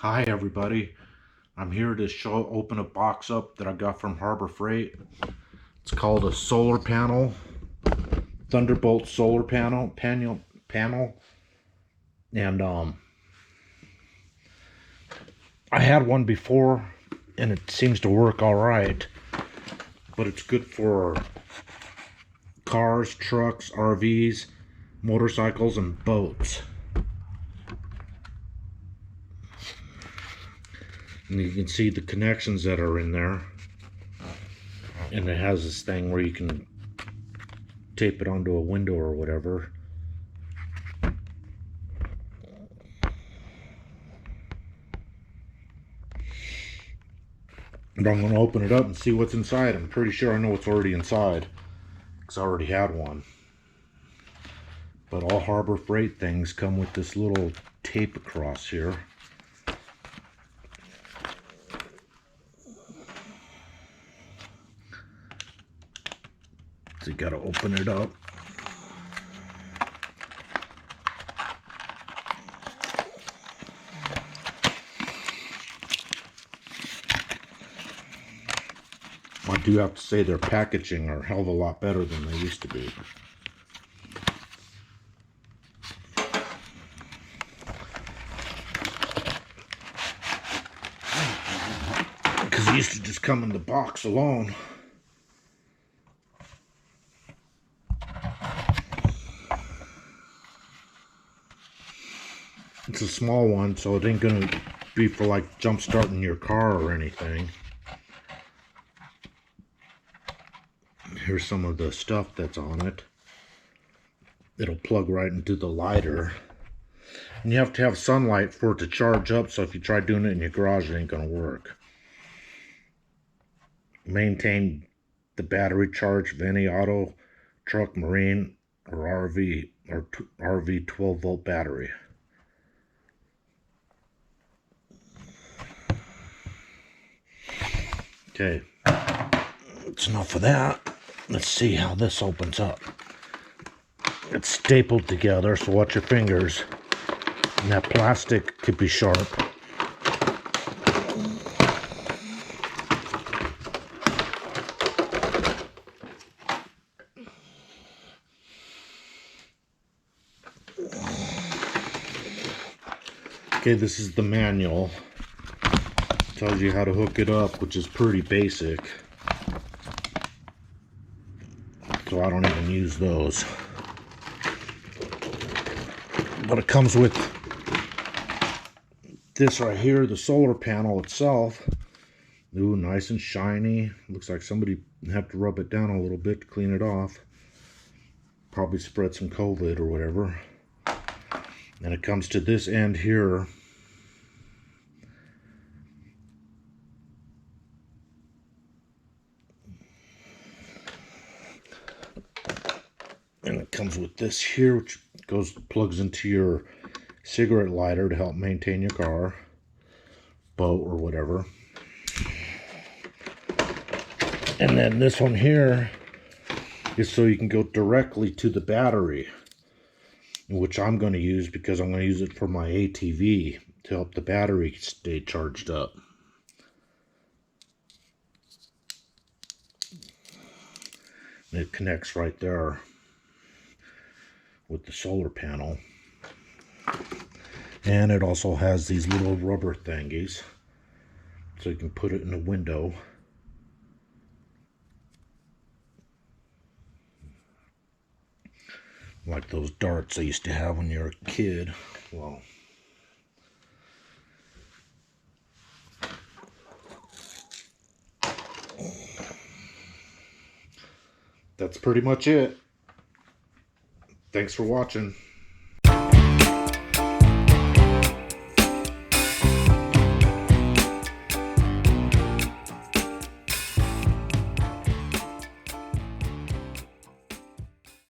Hi everybody, I'm here to open a box up that I got from Harbor Freight. It's called a solar panel, Thunderbolt solar panel, and I had one before and it seems to work all right, but it's good for cars, trucks, RVs, motorcycles, and boats. And you can see the connections that are in there. And it has this thing where you can tape it onto a window or whatever. And I'm going to open it up and see what's inside. I'm pretty sure I know what's already inside, because I already had one. But all Harbor Freight things come with this little tape across here. So you got to open it up. I do have to say their packaging are a hell of a lot better than they used to be. Because it used to just come in the box alone. It's a small one, so it ain't gonna be for like jump starting your car or anything. Here's some of the stuff that's on it. It'll plug right into the lighter. And you have to have sunlight for it to charge up, so if you try doing it in your garage, it ain't gonna work. Maintain the battery charge of any auto, truck, marine, or RV 12 volt battery. Okay, that's enough of that. Let's see how this opens up. It's stapled together, so watch your fingers. And that plastic could be sharp. Okay, this is the manual. Tells you how to hook it up, which is pretty basic. So I don't even use those. But it comes with this right here, the solar panel itself. Ooh, nice and shiny. Looks like somebody had to rub it down a little bit to clean it off. Probably spread some COVID or whatever. And it comes to this end here. And it comes with this here, which plugs into your cigarette lighter to help maintain your car, boat, or whatever. And then this one here is so you can go directly to the battery, which I'm going to use because I'm going to use it for my ATV to help the battery stay charged up. And it connects right there with the solar panel. And it also has these little rubber thingies, so you can put it in a window. Like those darts I used to have when you were a kid. Well, that's pretty much it. Thanks for watching.